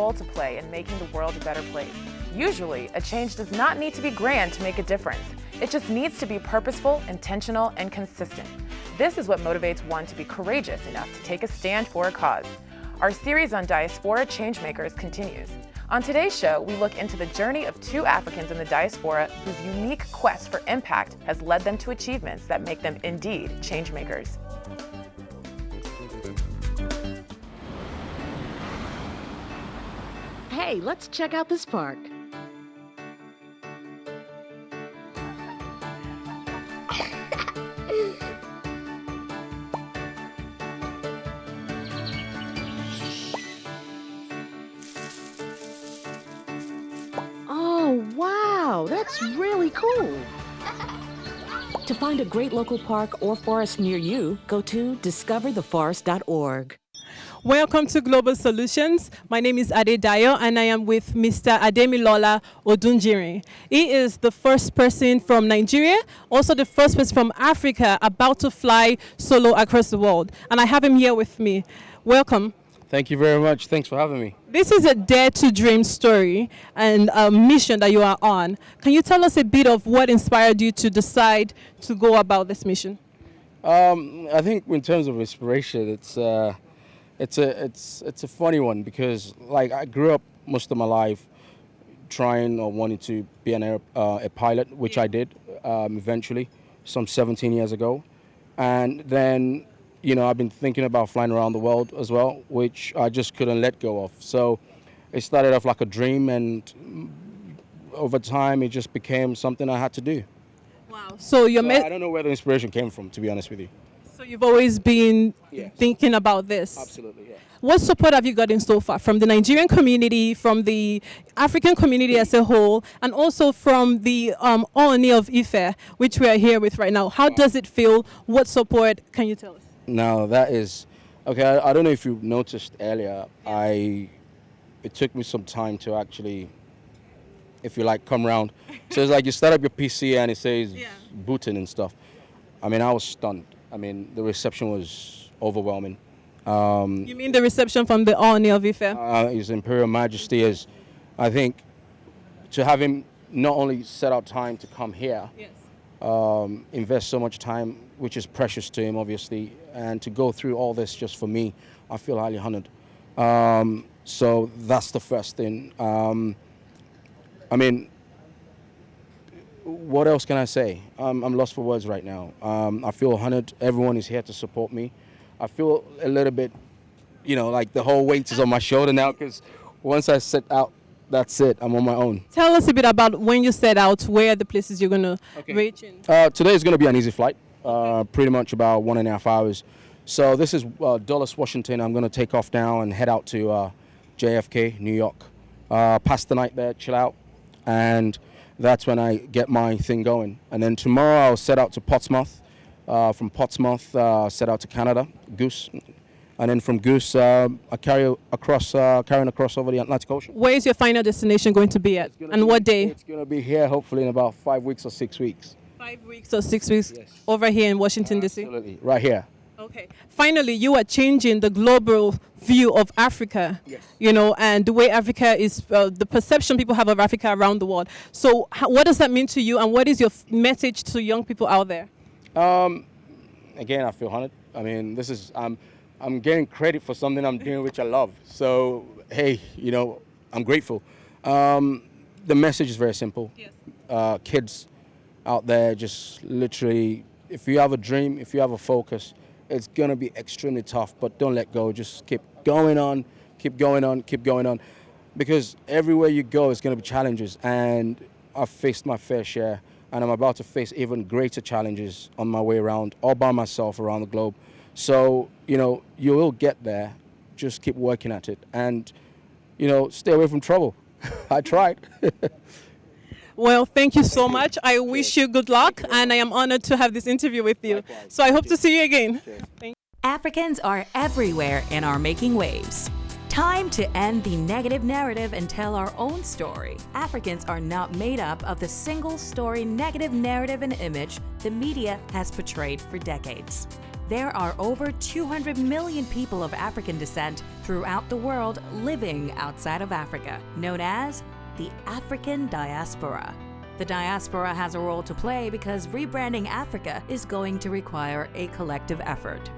role to play in making the world a better place. Usually, a change does not need to be grand to make a difference. It just needs to be purposeful, intentional, and consistent. This is what motivates one to be courageous enough to take a stand for a cause. Our series on diaspora changemakers continues. On today's show, we look into the journey of two Africans in the diaspora whose unique quest for impact has led them to achievements that make them indeed changemakers. Hey, let's check out this park. Oh, wow, that's really cool. To find a great local park or forest near you, go to discovertheforest.org. Welcome to Global Solutions. My name is Adedayo and I am with Mr. Ademilola Odunjiri. He is the first person from Nigeria, also the first person from Africa about to fly solo across the world. And I have him here with me. Welcome. Thank you very much. Thanks for having me. This is a Dare to Dream story and a mission that you are on. Can you tell us a bit of what inspired you to decide to go about this mission? I think in terms of inspiration, it's a funny one because like I grew up most of my life trying or wanting to be a pilot, which I did eventually, some 17 years ago, and then I've been thinking about flying around the world as well, which I just couldn't let go of. So it started off like a dream, and over time it just became something I had to do. Wow! So I don't know where the inspiration came from, to be honest with you. So you've always been thinking about this? Absolutely, yeah. What support have you gotten so far from the Nigerian community, from the African community as a whole, and also from the Oni of Ife, which we are here with right now? How does it feel? What support can you tell us? Now that is, okay, I don't know if you noticed earlier, it took me some time to actually, if you like, come around. So it's like you start up your PC and it says booting and stuff. I mean, I was stunned. I mean, the reception was overwhelming. You mean the reception from the Oni of Ife? His Imperial Majesty is, I think, to have him not only set out time to come here, invest so much time, which is precious to him, obviously, and to go through all this just for me, I feel highly honored. So that's the first thing. I mean, what else can I say? I'm lost for words right now. I feel honored. Everyone is here to support me. I feel a little bit, like the whole weight is on my shoulder now because once I set out, that's it. I'm on my own. Tell us a bit about when you set out, where are the places you're going to reach in? Today is going to be an easy flight, pretty much about 1.5 hours. So this is Dulles, Washington. I'm going to take off now and head out to JFK, New York. Pass the night there, chill out, and that's when I get my thing going. And then tomorrow I'll set out to Portsmouth. From Portsmouth, set out to Canada, Goose. And then from Goose, I carrying across over the Atlantic Ocean. Where is your final destination going to be at? And what day? It's going to be here hopefully in about 5 weeks or 6 weeks. 5 weeks or 6 weeks? Yes. Over here in Washington, D.C.? Absolutely, right here. Okay. Finally, you are changing the global view of Africa, and the way Africa is, the perception people have of Africa around the world. So what does that mean to you, and what is your message to young people out there? Again, I feel honored. I mean, this is, I'm getting credit for something I'm doing which I love. So, hey, I'm grateful. The message is very simple. Yes. Kids out there, just literally, if you have a dream, if you have a focus, it's going to be extremely tough, but don't let go. Just keep going on, keep going on, keep going on. Because everywhere you go, it's going to be challenges. And I've faced my fair share, and I'm about to face even greater challenges on my way around, all by myself around the globe. So, you will get there. Just keep working at it. And, stay away from trouble. I tried. Well, thank you so much. I wish you good luck, and I am honored to have this interview with you. Likewise. So I hope to see you again. Thank you. Africans are everywhere and are making waves. Time to end the negative narrative and tell our own story. Africans are not made up of the single story negative narrative and image the media has portrayed for decades. There are over 200 million people of African descent throughout throughout the world living outside of Africa, known as the African diaspora. The diaspora has a role to play because rebranding Africa is going to require a collective effort.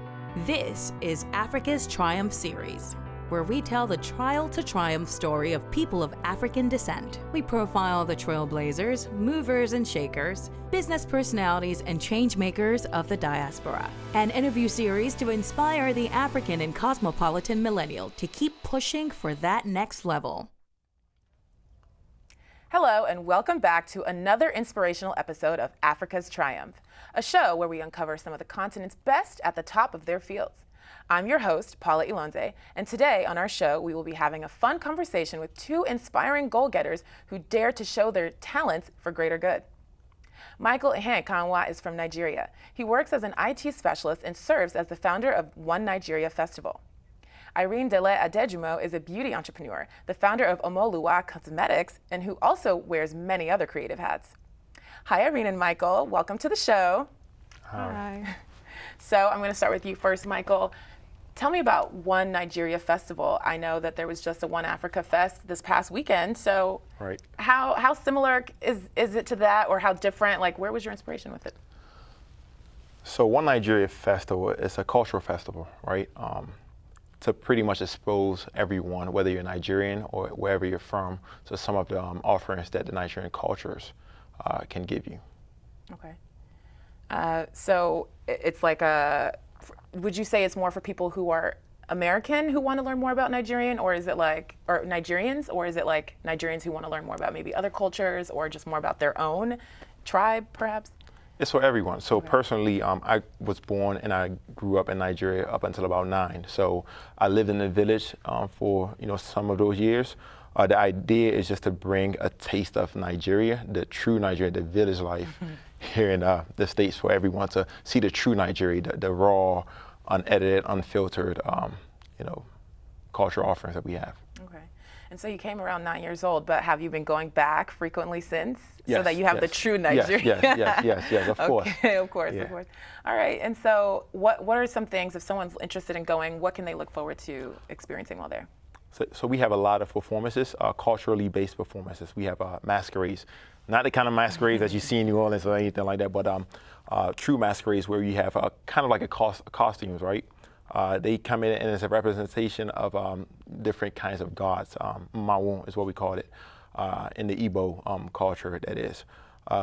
This is Africa's Triumph series, where we tell the trial to triumph story of people of African descent. We profile the trailblazers, movers and shakers, business personalities, and change makers of the diaspora. An interview series to inspire the African and cosmopolitan millennial to keep pushing for that next level. Hello, and welcome back to another inspirational episode of Africa's Triumph, a show where we uncover some of the continent's best at the top of their fields. I'm your host, Paula Ilonze, and today on our show, we will be having a fun conversation with two inspiring goal-getters who dare to show their talents for greater good. Michael Ihenkanwa is from Nigeria. He works as an IT specialist and serves as the founder of 1Nigeria Festival. Irene Dele Adejumo is a beauty entrepreneur, the founder of Omolewa Cosmetics, and who also wears many other creative hats. Hi, Irene and Michael. Welcome to the show. Hi. So I'm going to start with you first, Michael. Tell me about 1Nigeria Festival. I know that there was just a One Africa Fest this past weekend. So Right. how similar is it to that, or how different? Like, where was your inspiration with it? So 1Nigeria Festival is a cultural festival, right? To pretty much expose everyone, whether you're Nigerian or wherever you're from, to some of the offerings that the Nigerian cultures can give you. Okay. So it's like would you say it's more for people who are American who want to learn more about Nigerians, or is it like Nigerians who want to learn more about maybe other cultures, or just more about their own tribe, perhaps? It's for everyone. So personally, I was born and I grew up in Nigeria up until about 9. So I lived in the village for some of those years. The idea is just to bring a taste of Nigeria, the true Nigeria, the village life here in the States, for everyone to see the true Nigeria, the raw, unedited, unfiltered, cultural offerings that we have. Okay. And so you came around 9 years old, but have you been going back frequently since? Yes, so that you have the true Nigeria? Yes, of course. Okay, of course. All right. And so what are some things, if someone's interested in going, what can they look forward to experiencing while there? So we have a lot of performances, culturally based performances. We have masquerades, not the kind of masquerades that you see in New Orleans or anything like that, but true masquerades where you have kind of like costumes, right? They come in and it's a representation of different kinds of gods. Mawun is what we call it in the Igbo culture, that is.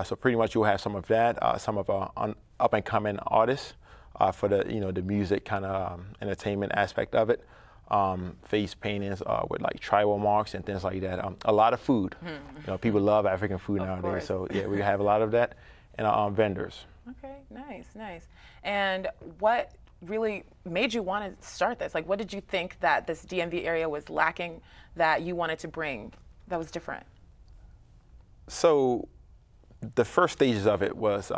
So pretty much you'll have some of that, some of up and coming artists for the music kind of entertainment aspect of it. Face paintings with like tribal marks and things like that. A lot of food. People love African food nowadays. So yeah, we have a lot of that, and vendors. Okay, nice. And what really made you want to start this? Like, what did you think that this DMV area was lacking that you wanted to bring that was different? So the first stages of it was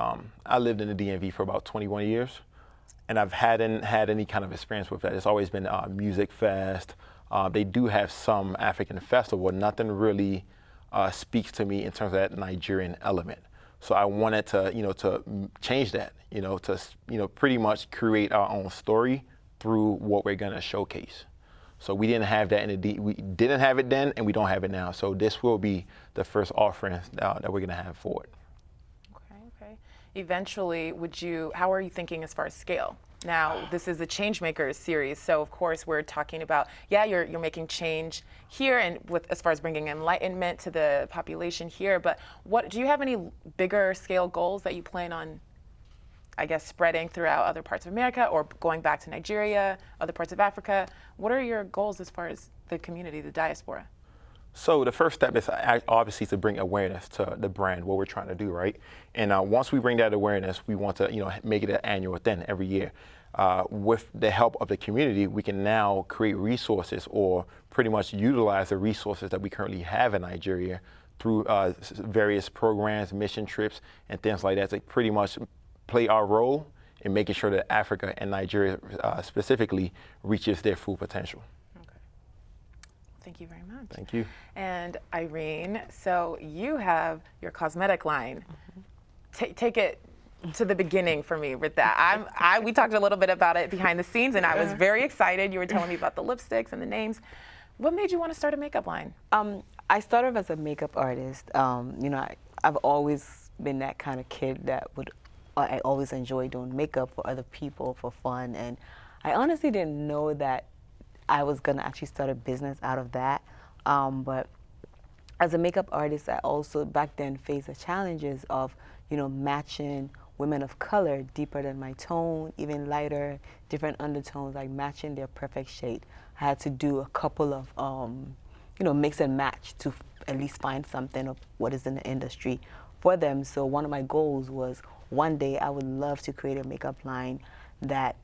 I lived in the DMV for about 21 years. And I've hadn't had any kind of experience with that. It's always been Music Fest. They do have some African festival. Nothing really speaks to me in terms of that Nigerian element. So I wanted to, to change that, to, pretty much create our own story through what we're gonna showcase. So we didn't have that we didn't have it then, and we don't have it now. So this will be the first offering that we're gonna have for it. Okay. Eventually, how are you thinking as far as scale? Now, this is a Changemakers series, so of course we're talking about, you're making change here and as far as bringing enlightenment to the population here, but do you have any bigger scale goals that you plan on, I guess, spreading throughout other parts of America or going back to Nigeria, other parts of Africa? What are your goals as far as the community, the diaspora? So the first step is obviously to bring awareness to the brand, what we're trying to do, right? And once we bring that awareness, we want to, make it an annual thing every year. With the help of the community, we can now create resources or pretty much utilize the resources that we currently have in Nigeria through various programs, mission trips, and things like that to pretty much play our role in making sure that Africa and Nigeria specifically reaches their full potential. Thank you very much. Thank you. And Irene, so you have your cosmetic line. Take it to the beginning for me with that. We talked a little bit about it behind the scenes, and I was very excited. You were telling me about the lipsticks and the names. What made you want to start a makeup line? I started as a makeup artist. You know, I've always been that kind of kid that I always enjoyed doing makeup for other people for fun, and I honestly didn't know that I was gonna actually start a business out of that. But as a makeup artist, I also back then faced the challenges of, you know, matching women of color deeper than my tone, even lighter, different undertones, like matching their perfect shade. I had to do a couple of, you know, mix and match to at least find something of what is in the industry for them. So one of my goals was one day I would love to create a makeup line that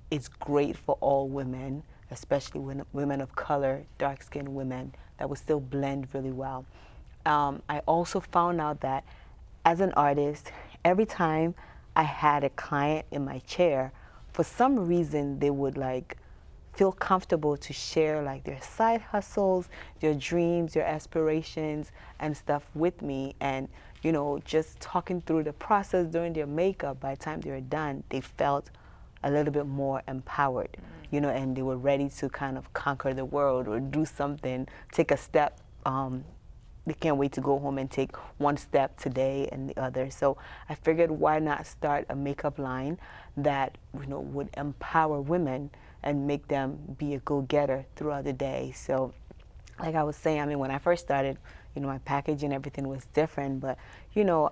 is great for all women, especially women of color, dark-skinned women, that would still blend really well. I also found out that as an artist, every time I had a client in my chair, for some reason they would like feel comfortable to share like their side hustles, their dreams, their aspirations and stuff with me. And, you know, just talking through the process during their makeup, by the time they were done, they felt a little bit more empowered, you know, and they were ready to kind of conquer the world or do something, take a step. They can't wait to go home and take one step today and the other. So I figured, why not start a makeup line that, you know, would empower women and make them be a go-getter throughout the day. So like I was saying, I mean, when I first started, you know, my packaging and everything was different, but, you know,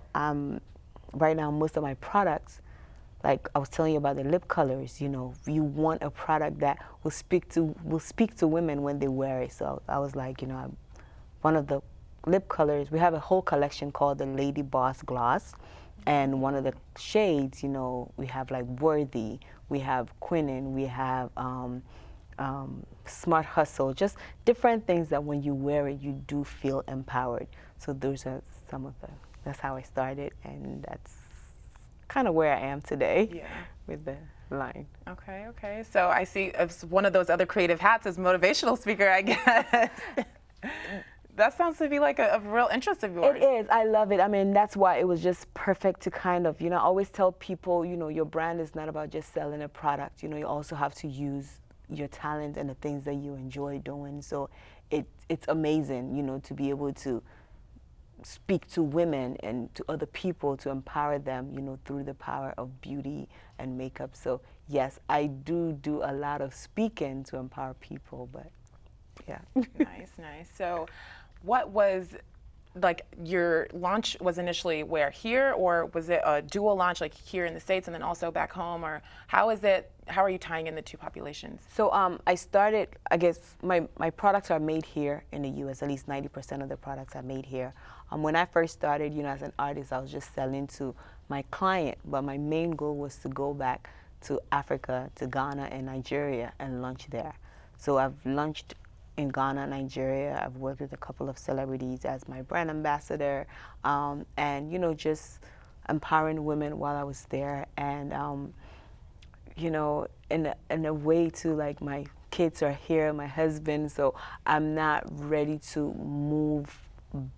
right now most of my products, like I was telling you about the lip colors, you know, you want a product that will speak to women when they wear it. So I was like, you know, one of the lip colors, we have a whole collection called the Lady Boss Gloss, and one of the shades, you know, we have like Worthy, we have Quinin, we have Smart Hustle, just different things that when you wear it, you do feel empowered. So those are some of that's how I started, and that's kind of where I am today with the line. Okay, okay. So I see one of those other creative hats is motivational speaker, I guess. That sounds to be like a real interest of yours. It is. I love it. I mean, that's why it was just perfect to kind of, you know, I always tell people, you know, your brand is not about just selling a product. You know, you also have to use your talent and the things that you enjoy doing. So it's amazing, you know, to be able to speak to women and to other people to empower them, you know, through the power of beauty and makeup. So yes, I do a lot of speaking to empower people, but yeah. Nice, nice. So what was, like, your launch was initially where, here, or was it a dual launch, like here in the States and then also back home, or how is it, how are you tying in the two populations? So I started, I guess my products are made here in the US, at least 90% of the products are made here. When I first started, you know, as an artist, I was just selling to my client, but my main goal was to go back to Africa, to Ghana and Nigeria and launch there. So I've launched in Ghana, Nigeria. I've worked with a couple of celebrities as my brand ambassador, and, you know, just empowering women while I was there. And, you know, in a way too, like, my kids are here, my husband, so I'm not ready to move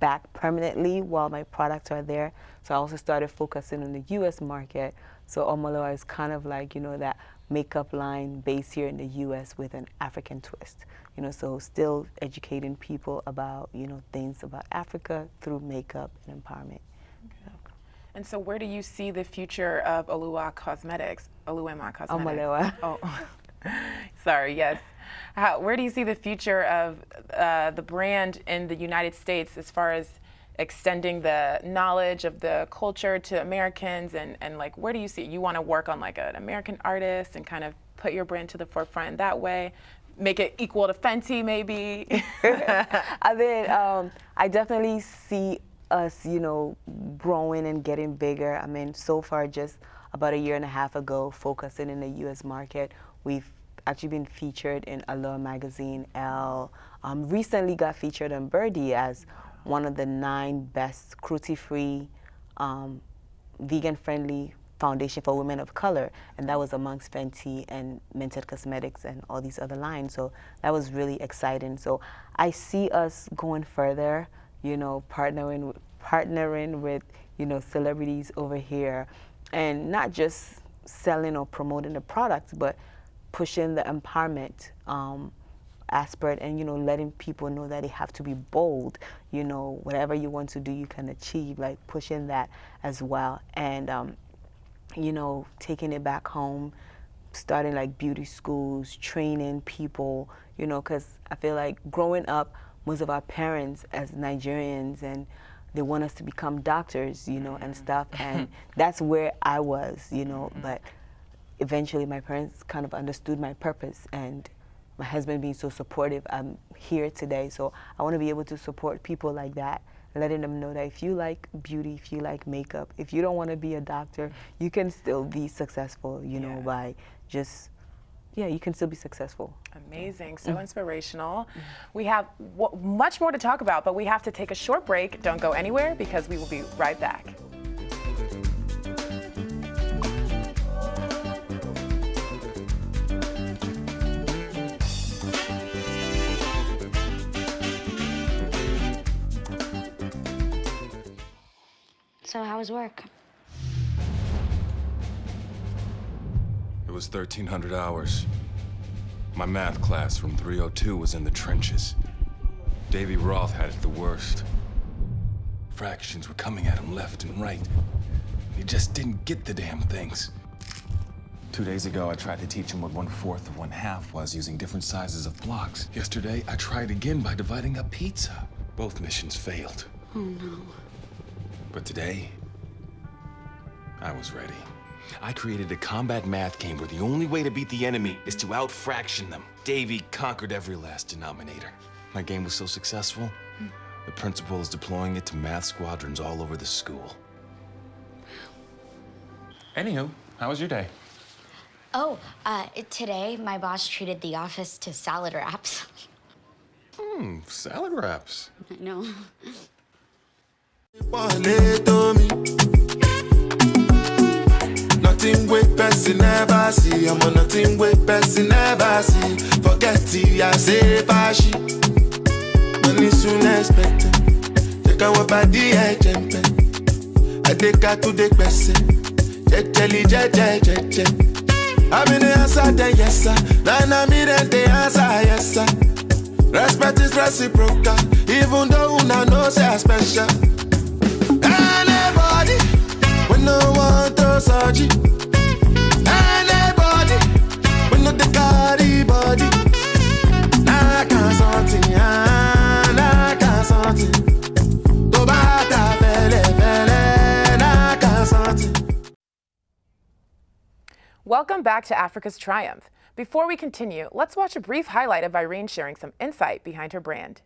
back permanently while my products are there. So I also started focusing on the US market. So Omolewa is kind of like, you know, that makeup line based here in the US with an African twist. You know, so still educating people about, you know, things about Africa through makeup and empowerment. Okay. And so where do you see the future of Oluwa Cosmetics? Oluwema Cosmetics. Omolewa. Oh, sorry, yes. Where do you see the future of the brand in the United States as far as extending the knowledge of the culture to Americans, and like, where do you see, you want to work on like an American artist and kind of put your brand to the forefront that way? Make it equal to Fenty, maybe? I mean, I definitely see us, you know, growing and getting bigger. I mean, so far, just about 1.5 years ago, focusing in the U.S. market, we've actually been featured in Allure magazine, Elle. Recently got featured on Birdie as one of the 9 best cruelty-free, vegan-friendly foundation for women of color, and that was amongst Fenty and Minted Cosmetics and all these other lines. So that was really exciting. So I see us going further, you know, partnering with, you know, celebrities over here, and not just selling or promoting the product, but pushing the empowerment aspect, and letting people know that they have to be bold. Whatever you want to do, you can achieve. Like pushing that as well, and taking it back home, starting like beauty schools, training people. Because I feel like growing up, most of our parents as Nigerians, and they want us to become doctors, and stuff, and that's where I was, but eventually my parents kind of understood my purpose, and my husband being so supportive, I'm here today. So I want to be able to support people like that, letting them know that if you like beauty, if you like makeup, if you don't want to be a doctor, you can still be successful, by just, you can still be successful. Amazing, so inspirational. We have much more to talk about, but we have to take a short break. Don't go anywhere because we will be right back. So how was work? It was 1,300 hours. My math class from 302 was in the trenches. Davy Roth had it the worst. Fractions were coming at him left and right. He just didn't get the damn things. 2 days ago, I tried to teach him what 1/4 of 1/2 was using different sizes of blocks. Yesterday, I tried again by dividing up pizza. Both missions failed. Oh no. But today, I was ready. I created a combat math game where the only way to beat the enemy is to out-fraction them. Davy conquered every last denominator. My game was so successful, the principal is deploying it to math squadrons all over the school. Anywho, how was your day? Oh, today my boss treated the office to salad wraps. Salad wraps. I know. Nothing with person never see. I'm on nothing with person never see. Forget it, I say fashi. Money soon expected. Take our body, I jump. I take her to the person. Je. I'm in the answer, then yes sir. Then I'm in the answer, yes sir. Respect is reciprocal, even though una know say I special. Anybody, when no one throws surgery. Anybody, when no the carry body. Nah, can't something, nah, can't something. To bata fele, nah, can't something. Welcome back to Africa's Triumph. Before we continue, let's watch a brief highlight of Irene sharing some insight behind her brand.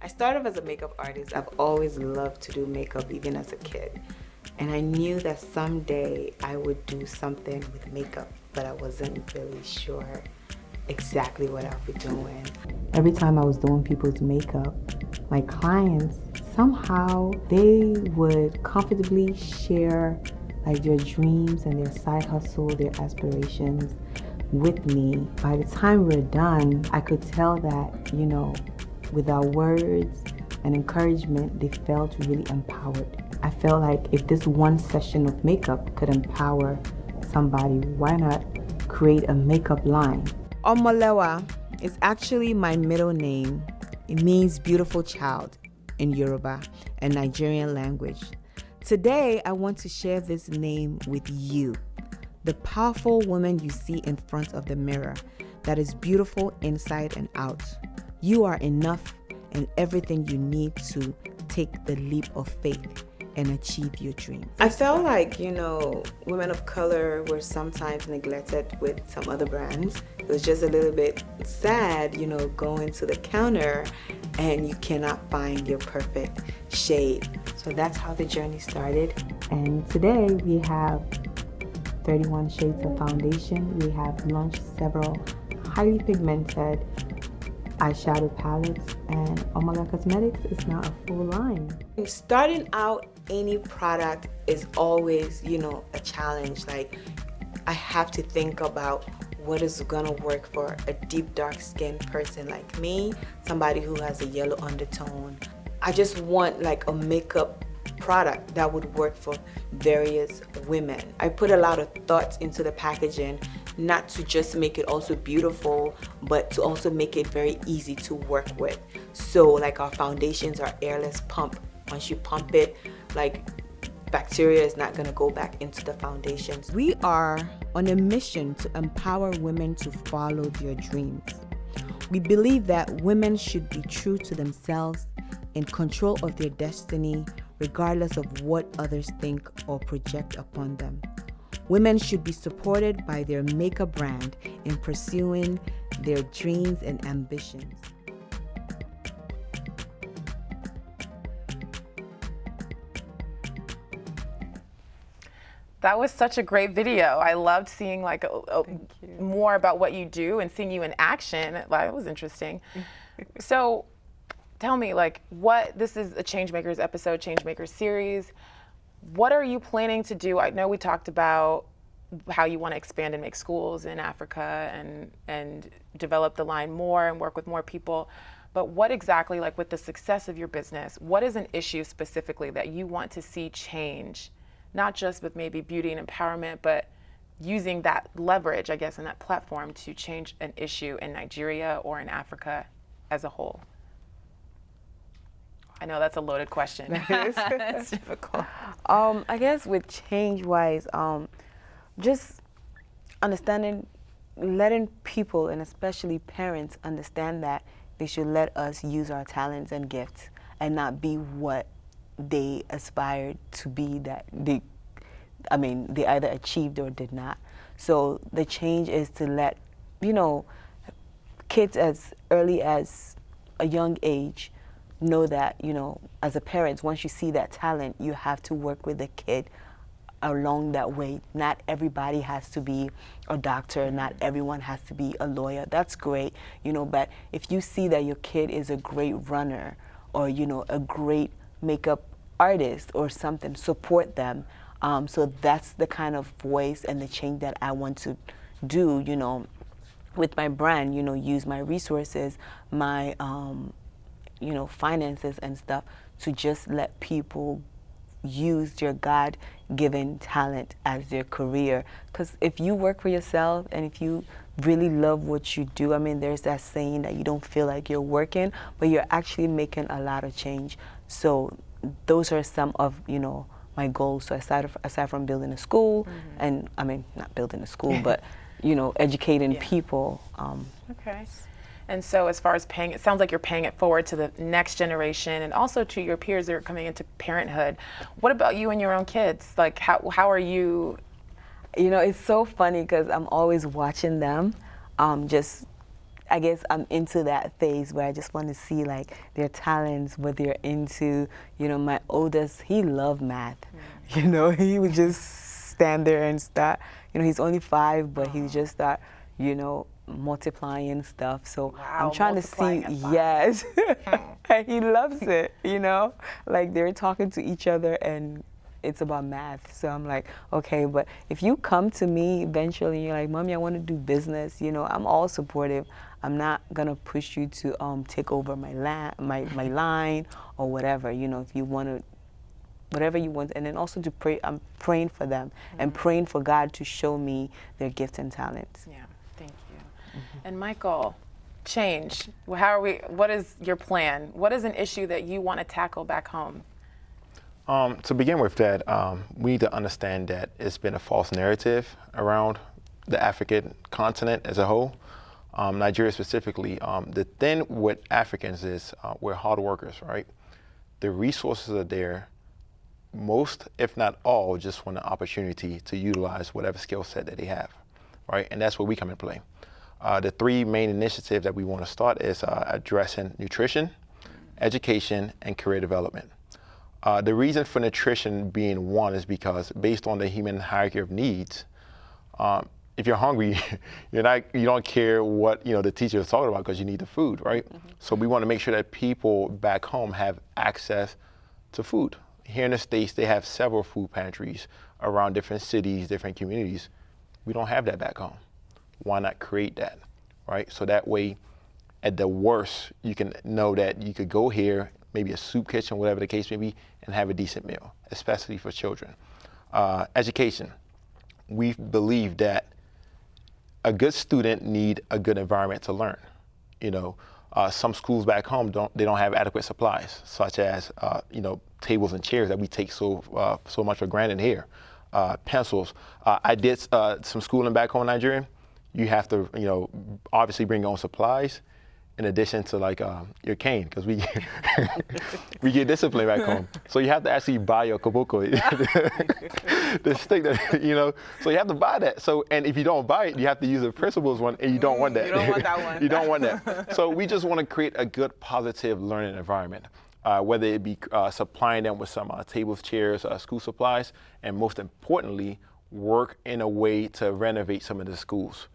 I started as a makeup artist. I've always loved to do makeup, even as a kid. And I knew that someday I would do something with makeup, but I wasn't really sure exactly what I'll be doing. Every time I was doing people's makeup, my clients, somehow they would comfortably share like their dreams and their side hustle, their aspirations with me. By the time we're done, I could tell that, with our words and encouragement, they felt really empowered. I felt like if this one session of makeup could empower somebody, why not create a makeup line? Omolewa is actually my middle name. It means beautiful child in Yoruba and Nigerian language. Today, I want to share this name with you, the powerful woman you see in front of the mirror that is beautiful inside and out. You are enough and everything you need to take the leap of faith and achieve your dreams. I felt like, women of color were sometimes neglected with some other brands. It was just a little bit sad, going to the counter and you cannot find your perfect shade. So that's how the journey started. And today we have 31 shades of foundation. We have launched several highly pigmented eyeshadow palettes, and Omolewa Cosmetics is now a full line. Starting out any product is always, a challenge. Like, I have to think about what is gonna work for a deep dark skinned person like me, somebody who has a yellow undertone. I just want like a makeup product that would work for various women. I put a lot of thoughts into the packaging, not to just make it also beautiful, but to also make it very easy to work with. So like our foundations are airless pump. Once you pump it, like bacteria is not gonna go back into the foundations. We are on a mission to empower women to follow their dreams. We believe that women should be true to themselves, in control of their destiny, regardless of what others think or project upon them. Women should be supported by their makeup brand in pursuing their dreams and ambitions. That was such a great video. I loved seeing like more about what you do and seeing you in action. That was interesting. So tell me, like, this is a Changemakers episode, Changemakers series. What are you planning to do? I know we talked about how you want to expand and make schools in Africa and develop the line more and work with more people. But what exactly, like with the success of your business, what is an issue specifically that you want to see change? Not just with maybe beauty and empowerment, but using that leverage, I guess, and that platform to change an issue in Nigeria or in Africa as a whole. I know that's a loaded question. It's difficult. I guess with change-wise, just understanding, letting people and especially parents understand that they should let us use our talents and gifts and not be what they aspired to be, that they either achieved or did not. So the change is to let, kids as early as a young age know that, as a parent, once you see that talent, you have to work with the kid along that way. Not everybody has to be a doctor, not everyone has to be a lawyer. That's great, but if you see that your kid is a great runner or, a great makeup artist or something, support them. So that's the kind of voice and the change that I want to do, with my brand, use my resources, my, finances and stuff to just let people use their God-given talent as their career. Because if you work for yourself and if you really love what you do, there's that saying that you don't feel like you're working, but you're actually making a lot of change. So those are some of, my goals. So aside from building a school, and not building a school, but, educating people. Okay. And so as far as paying, it sounds like you're paying it forward to the next generation and also to your peers that are coming into parenthood. What about you and your own kids? Like, how are you? It's so funny because I'm always watching them. I guess I'm into that phase where I just want to see like their talents, what they're into. My oldest, he loved math. He would just stand there and start. He's only 5, but he just start, multiplying stuff. So wow, I'm trying to see, yes. And he loves it, like they're talking to each other and it's about math. So I'm like, okay, but if you come to me eventually and you're like, Mommy, I want to do business, I'm all supportive. I'm not gonna push you to take over my line or whatever. If you want to, whatever you want, and then also to pray. I'm praying for them and praying for God to show me their gifts and talents. Yeah, thank you. And Michael, change. What is your plan? What is an issue that you want to tackle back home? To begin with that, we need to understand that it's been a false narrative around the African continent as a whole. Nigeria specifically. The thing with Africans is we're hard workers, right? The resources are there. Most, if not all, just want an opportunity to utilize whatever skill set that they have, right? And that's where we come in play. The 3 main initiatives that we want to start is addressing nutrition, education, and career development. The reason for nutrition being one is because based on the human hierarchy of needs, if you're hungry, you don't care what the teacher is talking about because you need the food, right? So we want to make sure that people back home have access to food. Here in the States, they have several food pantries around different cities, different communities. We don't have that back home. why not create that, right? So that way, at the worst, you can know that you could go here, maybe a soup kitchen, whatever the case may be, and have a decent meal, especially for children. Education. We believe that a good student need a good environment to learn. You know, some schools back home don't have adequate supplies, such as tables and chairs that we take so much for granted here. Pencils. I did some schooling back home in Nigeria. You have to obviously bring your own supplies, in addition to like your cane, because we we get disciplined back home. So you have to actually buy your koboko, the stick that So you have to buy that. So and if you don't buy it, you have to use the principal's one, and you don't want that. You don't want that one. You don't want that. So we just want to create a good, positive learning environment, whether it be supplying them with some tables, chairs, school supplies, and most importantly, work in a way to renovate some of the schools,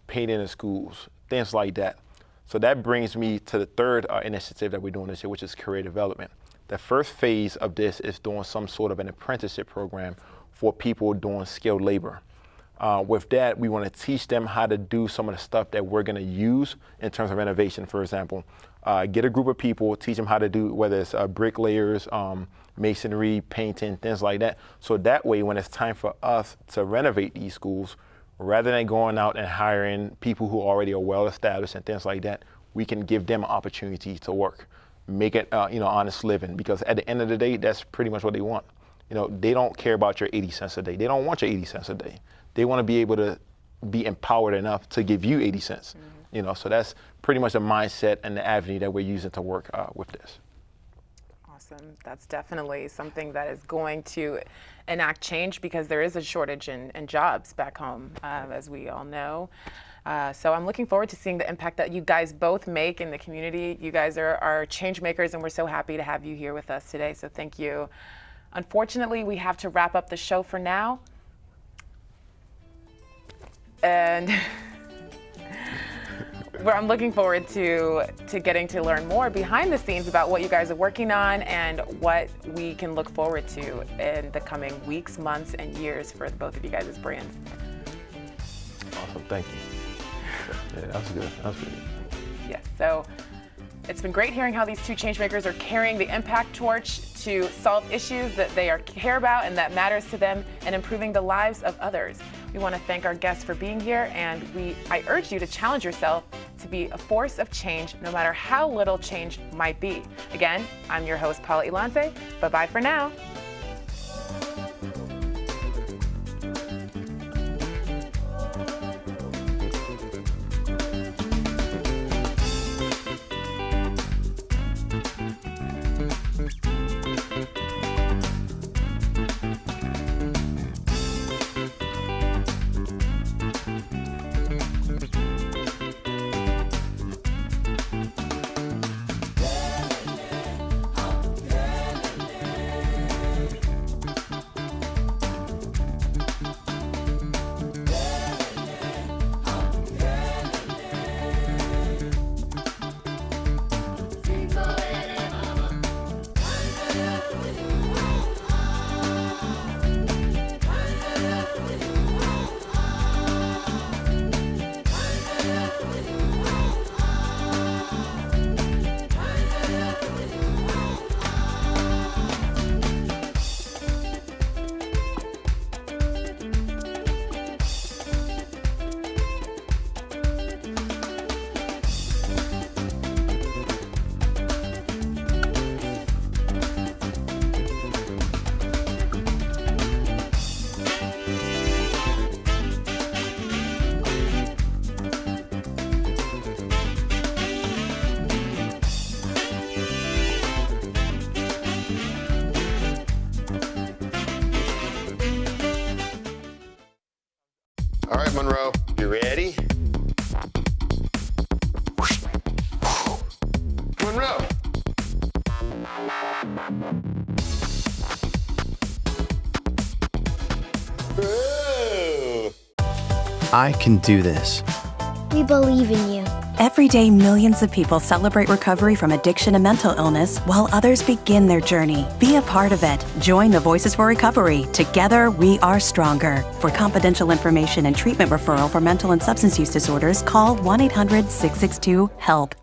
painting the schools, things like that. So that brings me to the third initiative that we're doing this year, which is career development. The first phase of this is doing some sort of an apprenticeship program for people doing skilled labor. With that, we want to teach them how to do some of the stuff that we're going to use in terms of renovation, for example. Get a group of people, teach them how to do, whether it's bricklayers, masonry, painting, things like that. So that way, when it's time for us to renovate these schools, rather than going out and hiring people who already are well established and things like that, we can give them an opportunity to work, make it honest living. Because at the end of the day, that's pretty much what they want. They don't care about your 80 cents a day. They don't want your 80 cents a day. They want to be able to be empowered enough to give you 80 cents. Mm-hmm. So that's pretty much the mindset and the avenue that we're using to work with this. Awesome. That's definitely something that is going to enact change, because there is a shortage in jobs back home, as we all know. So I'm looking forward to seeing the impact that you guys both make in the community. You guys are change makers, and we're so happy to have you here with us today. So thank you. Unfortunately, we have to wrap up the show for now. And I'm looking forward to getting to learn more behind the scenes about what you guys are working on and what we can look forward to in the coming weeks, months, and years for both of you guys' brands. Awesome, thank you. Yeah, that was good. That was really good. Yes, so it's been great hearing how these two changemakers are carrying the impact torch to solve issues that they care about and that matters to them, and improving the lives of others. We want to thank our guests for being here, and I urge you to challenge yourself to be a force of change, no matter how little change might be. Again, I'm your host, Paula Ilante. Bye-bye for now. All right, Monroe, you ready? Monroe! I can do this. We believe in you. Every day, millions of people celebrate recovery from addiction and mental illness while others begin their journey. Be a part of it. Join the Voices for Recovery. Together, we are stronger. For confidential information and treatment referral for mental and substance use disorders, call 1-800-662-HELP.